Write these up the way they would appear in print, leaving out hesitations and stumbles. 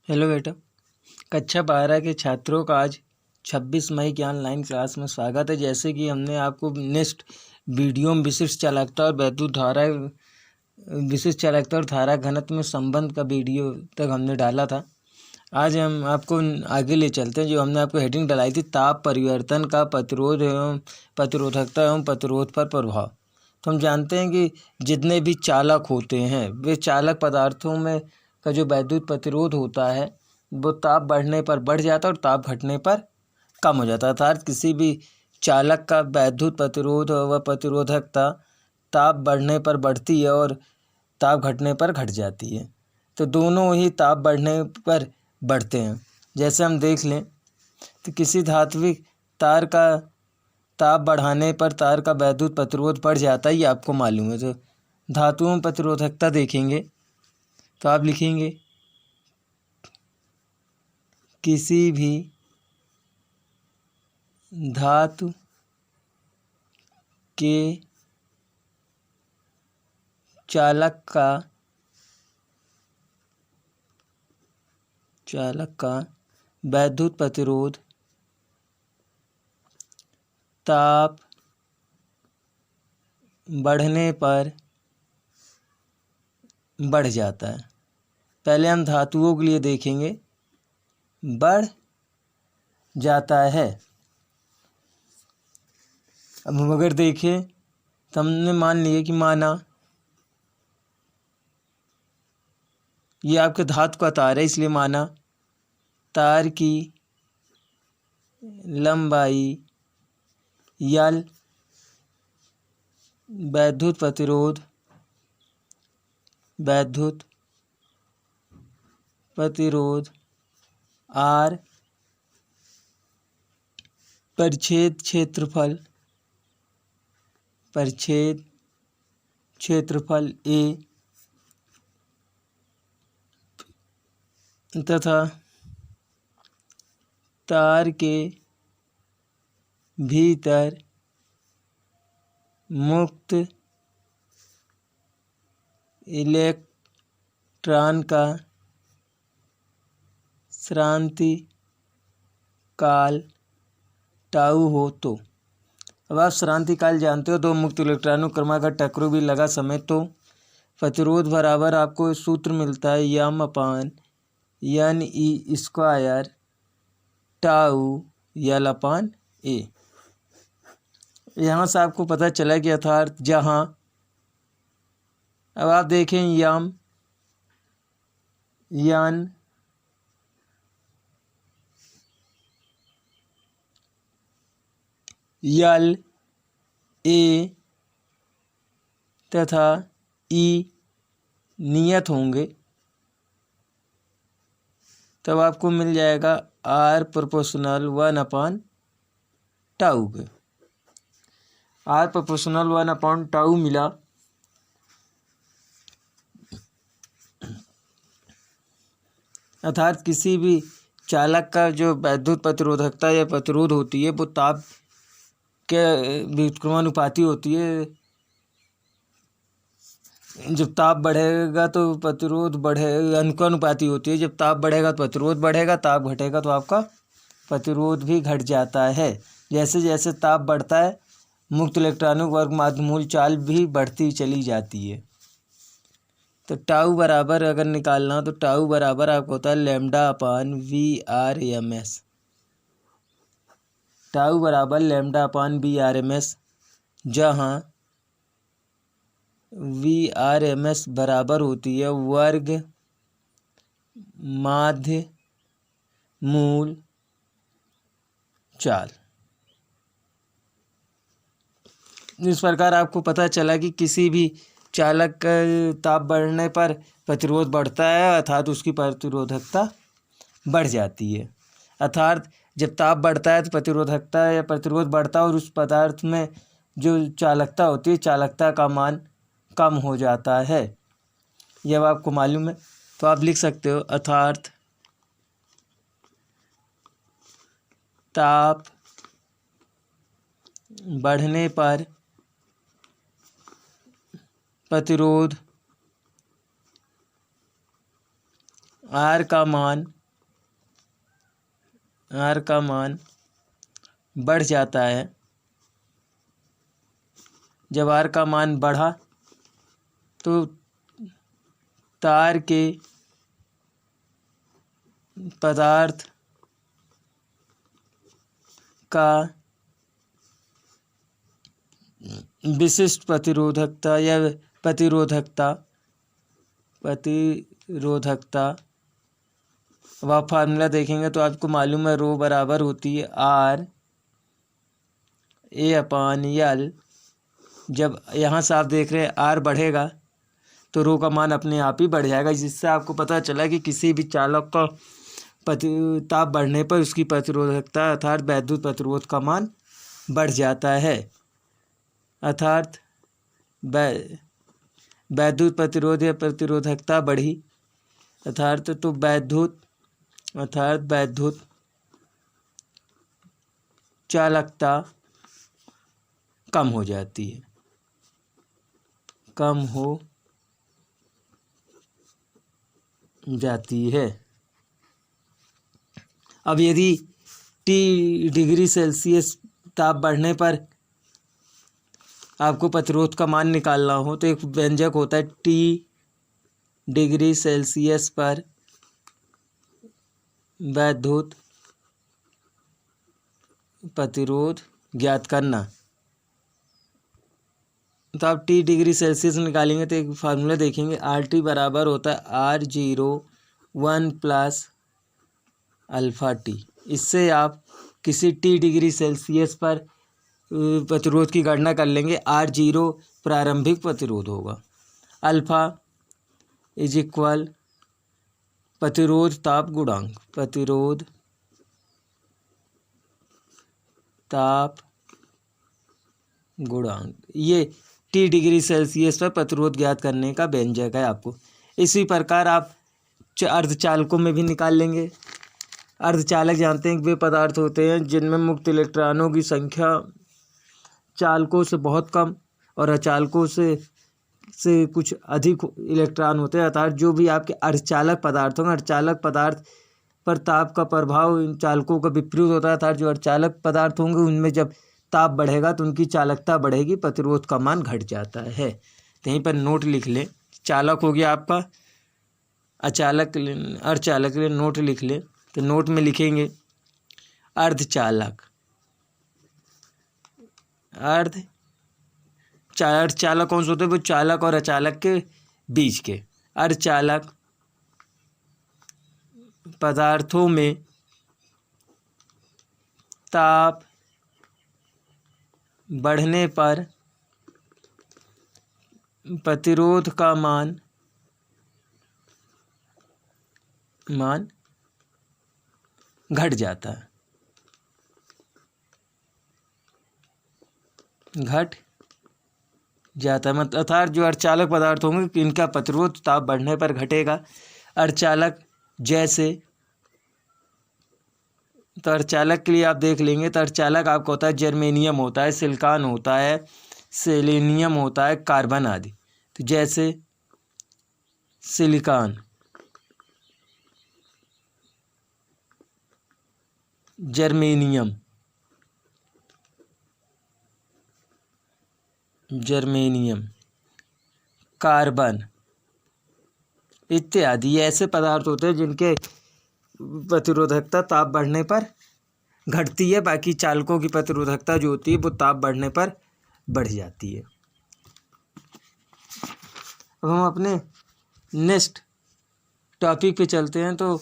Hello बेटा। कक्षा 12 के छात्रों का आज 26 मई की ऑनलाइन क्लास में स्वागत है। जैसे कि हमने आपको नेक्स्ट वीडियो में विशिष्ट चालकता और धारा घनत्व में संबंध का वीडियो तक हमने डाला था। आज हम आपको आगे ले चलते हैं। जो हमने आपको हेडिंग डलाई थी, ताप परिवर्तन का प्रतिरोध एवं प्रतिरोधकता एवं प्रतिरोध पर प्रभाव। तो हम जानते हैं कि जितने भी चालक होते हैं वे चालक पदार्थों में का जो वैद्युत प्रतिरोध होता है वो ताप बढ़ने पर बढ़ जाता है और ताप घटने पर कम हो जाता है। अर्थात किसी भी चालक का वैद्युत प्रतिरोध व प्रतिरोधकता ताप बढ़ने पर बढ़ती है और ताप घटने पर घट जाती है। तो दोनों ही ताप बढ़ने पर बढ़ते हैं। जैसे हम देख लें तो किसी धात्विक तार का ताप बढ़ाने पर तार का वैद्युत प्रतिरोध बढ़ जाता है, ये आपको मालूम है। तो धातुओं में प्रतिरोधकता देखेंगे तो आप लिखेंगे किसी भी धातु के चालक का वैद्युत प्रतिरोध ताप बढ़ने पर बढ़ जाता है। पहले हम धातुओं के लिए देखेंगे, बढ़ जाता है। अब हम अगर देखें तो हमने मान लिया कि माना ये आपके धातु का तार है, इसलिए माना तार की लंबाई यल, वैद्युत प्रतिरोध आर, परिच्छेद क्षेत्रफल ए तथा तार के भीतर मुक्त इलेक्ट्रॉन का श्रांति काल टाउ हो। तो अब आप श्रांति काल जानते हो, दो मुक्त इलेक्ट्रॉनों क्रमागत टकराव भी लगा समय तो प्रतिरोध बराबर आपको सूत्र मिलता है यम अपान एन ई स्क्वायर टाउ यल अपान ए। यहाँ से आपको पता चला कि अर्थात जहाँ अब आप देखें यम एन यल ए तथा ई नियत होंगे, तब आपको मिल जाएगा आर प्रोपोर्शनल 1 टाउ के। आर प्रोपोर्शनल 1 टाउ मिला। अर्थात किसी भी चालक का जो वैद्युत प्रतिरोधकता या प्रतिरोध होती है वो ताप के व्युत्क्रमानुपाती होती है। जब ताप बढ़ेगा तो प्रतिरोध अनुपाती होती है। जब ताप बढ़ेगा तो प्रतिरोध बढ़ेगा, ताप घटेगा तो आपका प्रतिरोध भी घट जाता है। जैसे जैसे ताप बढ़ता है मुक्त इलेक्ट्रॉनों वर्ग माध्यमूल चाल भी बढ़ती चली जाती है। तो टाउ बराबर अगर निकालना तो टाउ बराबर आपको होता है lambda upon V R M S. Tau बराबर lambda upon V R M S, जहाँ वी आर एम एस बराबर होती है वर्ग माध्य मूल चाल। इस प्रकार आपको पता चला कि किसी भी चालक का ताप बढ़ने पर प्रतिरोध बढ़ता है, अर्थात उसकी प्रतिरोधकता बढ़ जाती है। अर्थात जब ताप बढ़ता है तो प्रतिरोधकता या प्रतिरोध बढ़ता है और उस पदार्थ में जो चालकता होती है, चालकता का मान कम हो जाता है। यह आपको मालूम है तो आप लिख सकते हो अर्थात ताप बढ़ने पर प्रतिरोध आर का मान बढ़ जाता है। जब आर का मान बढ़ा तो तार के पदार्थ का विशिष्ट प्रतिरोधकता या प्रतिरोधकता अब आप फार्मूला देखेंगे तो आपको मालूम है रो बराबर होती है आर ए अपान यल। जब यहाँ से आप देख रहे हैं आर बढ़ेगा तो रो का मान अपने आप ही बढ़ जाएगा, जिससे आपको पता चला कि किसी भी चालक का ताप बढ़ने पर उसकी प्रतिरोधकता अर्थात वैद्युत प्रतिरोध का मान बढ़ जाता है। अर्थात वैद्युत प्रतिरोध या प्रतिरोधकता बढ़ी अर्थात तो वैद्युत चालकता कम हो जाती है, कम हो जाती है। अब यदि T डिग्री सेल्सियस ताप बढ़ने पर आपको प्रतिरोध का मान निकालना हो तो एक व्यंजक होता है T डिग्री सेल्सियस पर वैद्युत प्रतिरोध ज्ञात करना। तो आप T डिग्री सेल्सियस निकालेंगे तो एक फार्मूला देखेंगे RT बराबर होता है R01 प्लस अल्फ़ा टी। इससे आप किसी T डिग्री सेल्सियस पर प्रतिरोध की गणना कर लेंगे। R0 प्रारंभिक प्रतिरोध होगा, अल्फ़ा इज इक्वल प्रतिरोध ताप गुणांक। ये T डिग्री सेल्सियस पर प्रतिरोध ज्ञात करने का व्यंजक है आपको। इसी प्रकार आप अर्धचालकों में भी निकाल लेंगे। अर्धचालक जानते हैं कि वे पदार्थ होते हैं जिनमें मुक्त इलेक्ट्रॉनों की संख्या चालकों से बहुत कम और अचालकों से कुछ अधिक इलेक्ट्रॉन होते हैं। अर्थात जो भी आपके अर्धचालक पदार्थ होंगे, अर्धचालक पदार्थ पर ताप का प्रभाव इन चालकों का विपरीत होता है। अर्थात जो अर्धचालक पदार्थ होंगे उनमें जब ताप बढ़ेगा तो उनकी चालकता बढ़ेगी, प्रतिरोध का मान घट जाता है। तो यहीं पर नोट लिख लें। चालक हो गया आपका, अचालक अर्धचालक के लिए नोट लिख लें। तो नोट में लिखेंगे अर्धचालक अर्धचालक कौन से होते हैं? वो चालक और अचालक के बीच के। अर्धचालक पदार्थों में ताप बढ़ने पर प्रतिरोध का मान घट जाता है, मतलब अर्थात जो अर्धचालक पदार्थ होंगे इनका प्रतिरोध ताप बढ़ने पर घटेगा। अर्धचालक जैसे, तो अर्धचालक के लिए आप देख लेंगे तो अर्धचालक आपको होता है जर्मेनियम होता है, सिलिकॉन होता है, सेलेनियम होता है, कार्बन आदि। तो जैसे सिलिकॉन, जर्मेनियम, कार्बन इत्यादि ये ऐसे पदार्थ होते हैं जिनके प्रतिरोधकता ताप बढ़ने पर घटती है, बाकी चालकों की प्रतिरोधकता जो होती है वो ताप बढ़ने पर बढ़ जाती है। अब हम अपने नेक्स्ट टॉपिक पे चलते हैं। तो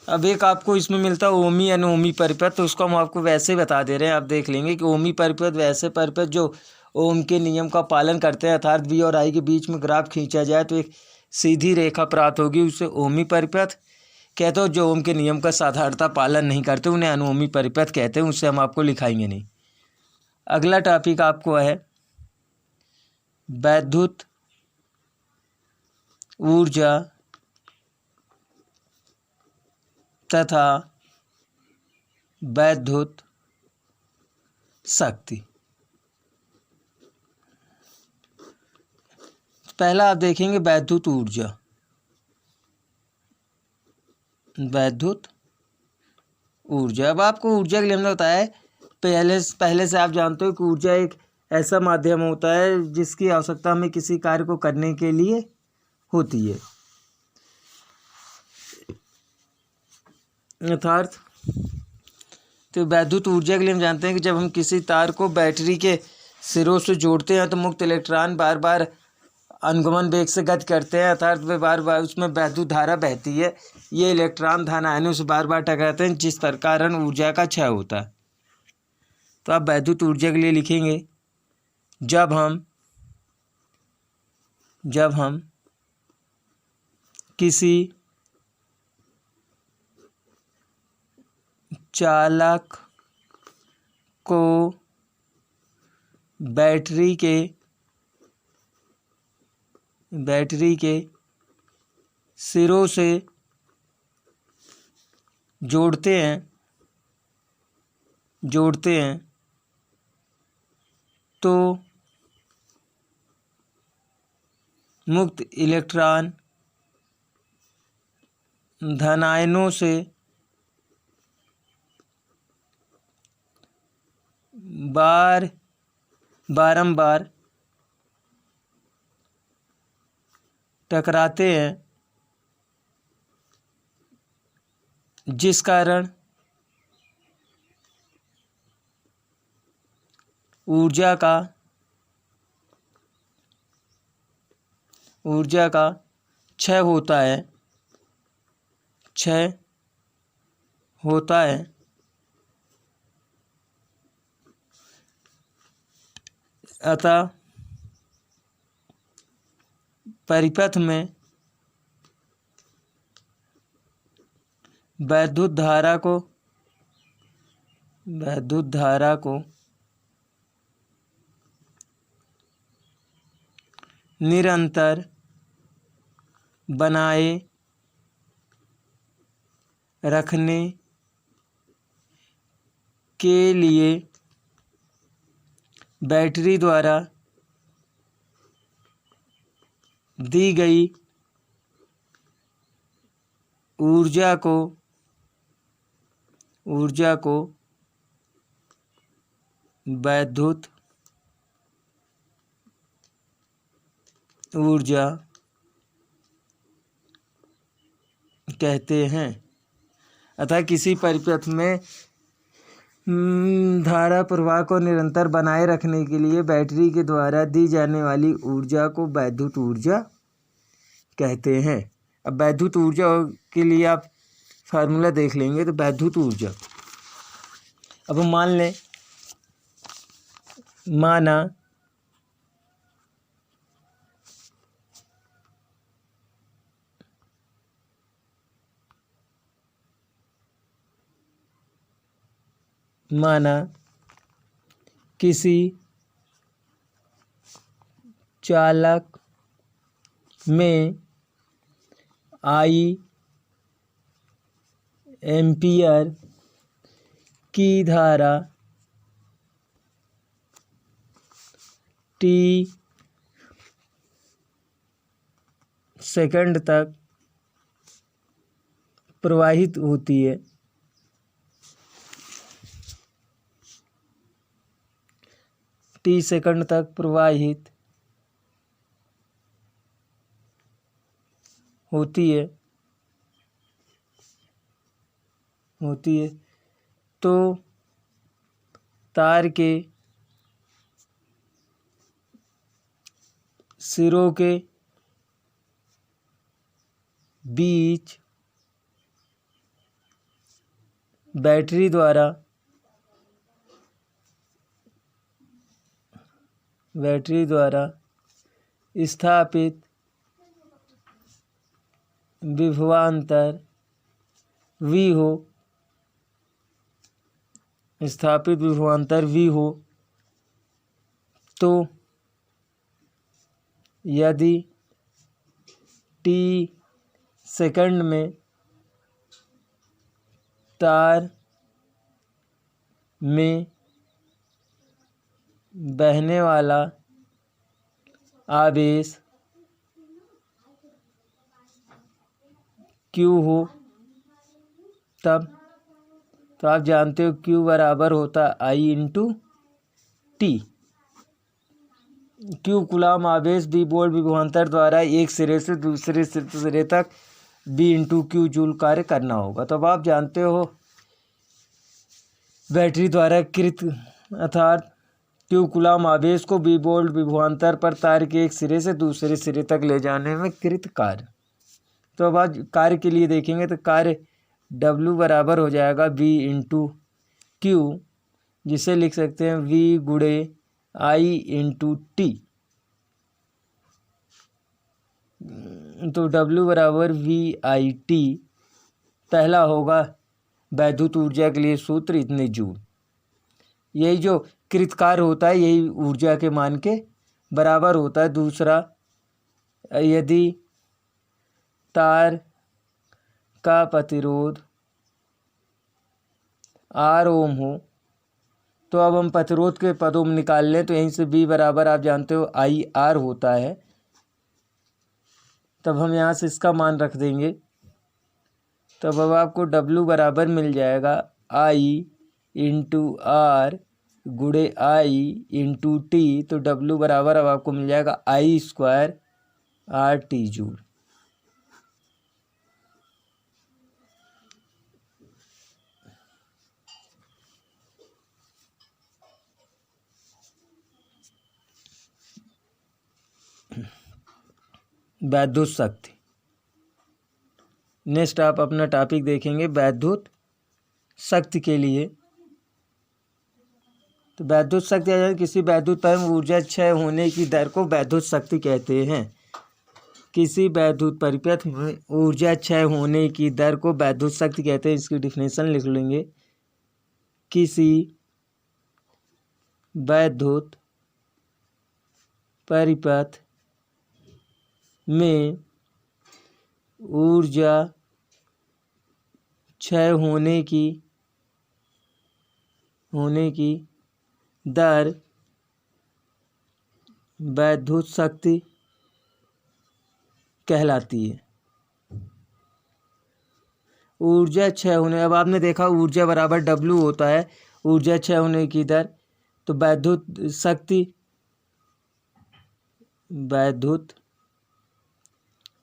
अब एक आपको इसमें मिलता है ओमी अनोमी परिपथ, तो उसको हम आपको वैसे ही बता दे रहे हैं। आप देख लेंगे कि ओमी परिपथ वैसे परिपथ जो ओम के नियम का पालन करते हैं, अर्थात V और I के बीच में ग्राफ खींचा जाए तो एक सीधी रेखा प्राप्त होगी, उसे ओमी परिपथ कहते हो। जो ओम के नियम का साधारणतः पालन नहीं करते उन्हें अनोमी परिपथ कहते हैं, उससे हम आपको लिखाएंगे नहीं। अगला टॉपिक आपको है वैद्युत ऊर्जा तथा वैद्युत शक्ति। पहला आप देखेंगे वैद्युत ऊर्जा। वैद्युत ऊर्जा। अब आपको ऊर्जा के लिए हमने बताया है, पहले से आप जानते हो कि ऊर्जा एक ऐसा माध्यम होता है जिसकी आवश्यकता हमें किसी कार्य को करने के लिए होती है। यथार्थ तो वैद्युत ऊर्जा के लिए हम जानते हैं कि जब हम किसी तार को बैटरी के सिरों से जोड़ते हैं तो मुक्त इलेक्ट्रॉन बार बार अनुगमन वेग से गति करते हैं, अर्थात वे बार बार उसमें वैद्युत धारा बहती है। ये इलेक्ट्रॉन धन आयनों से बार बार टकराते हैं, जिस कारण ऊर्जा का क्षय होता है। तो आप वैद्युत ऊर्जा के लिए लिखेंगे, जब हम किसी चालक को बैटरी के सिरों से जोड़ते हैं तो मुक्त इलेक्ट्रॉन धन आयनों से बारंबार टकराते हैं, जिस कारण ऊर्जा का क्षय होता है। अतः परिपथ में वैद्युत धारा को निरंतर बनाए रखने के लिए बैटरी द्वारा दी गई ऊर्जा को वैद्युत ऊर्जा कहते हैं। अतः किसी परिपथ में धारा प्रवाह को निरंतर बनाए रखने के लिए बैटरी के द्वारा दी जाने वाली ऊर्जा को वैद्युत ऊर्जा कहते हैं। अब वैद्युत ऊर्जा के लिए आप फार्मूला देख लेंगे। तो वैद्युत ऊर्जा, अब हम माना किसी चालक में I एम्पियर की धारा T सेकंड तक प्रवाहित होती है। T सेकंड तक प्रवाहित होती है तो तार के सिरों के बीच बैटरी द्वारा स्थापित विभवांतर V हो तो यदि T सेकंड में तार में बहने वाला आवेश Q हो तब तो आप जानते हो Q बराबर होता है I into T. Q coulomb आवेश B वोल्ट विभवांतर द्वारा एक सिरे से दूसरे सिरे तक B इंटू क्यू जूल कार्य करना होगा। तो अब आप जानते हो बैटरी द्वारा कृत अर्थात Q कूलाम आवेश को B वोल्ट विभवांतर पर तार के एक सिरे से दूसरे सिरे तक ले जाने में कृत कार्य। तो अब आज कार्य के लिए देखेंगे तो कार्य W बराबर हो जाएगा V इंटू क्यू, जिसे लिख सकते हैं V गुणे I इंटू टी। तो W बराबर VIT पहला होगा वैद्युत ऊर्जा के लिए सूत्र इतने जूल। यही जो कृतकार होता है यही ऊर्जा के मान के बराबर होता है। दूसरा, यदि तार का प्रतिरोध R ओम हो तो अब हम प्रतिरोध के पदों में निकाल लें तो यहीं से V बराबर आप जानते हो IR होता है। तब हम यहाँ से इसका मान रख देंगे। तब अब आपको W बराबर मिल जाएगा I इंटू R गुणे I इंटू टी। तो W बराबर अब आपको मिल जाएगा I स्क्वायर RT जूल। वैद्युत शक्ति। नेक्स्ट आप अपना टॉपिक देखेंगे वैद्युत शक्ति के लिए। तो वैद्युत शक्ति किसी वैद्युत पर ऊर्जा क्षय होने की दर को वैद्युत शक्ति कहते हैं। किसी वैद्युत परिपथ में ऊर्जा क्षय होने की दर को वैद्युत शक्ति कहते हैं। इसकी डिफिनेशन लिख लेंगे। किसी वैद्युत परिपथ में ऊर्जा क्षय होने की दर वैद्युत शक्ति कहलाती है। ऊर्जा क्षय होने, अब आपने देखा ऊर्जा बराबर W होता है, ऊर्जा क्षय होने की दर। तो वैद्युत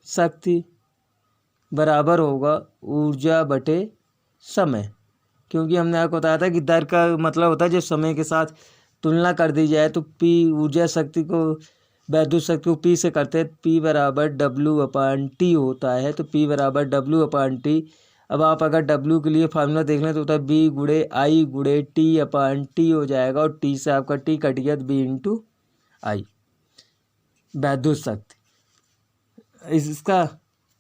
शक्ति बराबर होगा ऊर्जा बटे समय, क्योंकि हमने आपको बताया था कि दर का मतलब होता है जब समय के साथ तुलना कर दी जाए तो P ऊर्जा शक्ति को वैद्युत शक्ति को P से करते हैं। P बराबर W/T होता है। तो P बराबर W/T। अब आप अगर W के लिए फार्मूला देख लें तो होता है B गुणे I गुणे T/T हो जाएगा, और T से आपका T कट गया तो B इंटू I वैद्युत शक्ति। इसका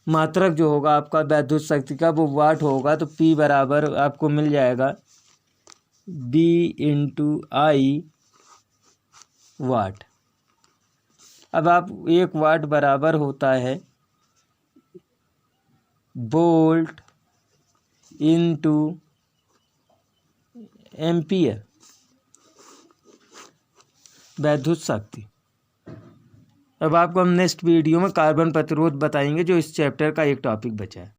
मात्रक जो होगा आपका वैद्युत शक्ति का वो वाट होगा। तो P बराबर आपको मिल जाएगा B इंटू I वाट। अब आप 1 वाट बराबर होता है वोल्ट इंटू एम्पियर वैद्युत शक्ति। अब आपको हम नेक्स्ट वीडियो में कार्बन प्रतिरोध बताएंगे, जो इस चैप्टर का एक टॉपिक बचा है।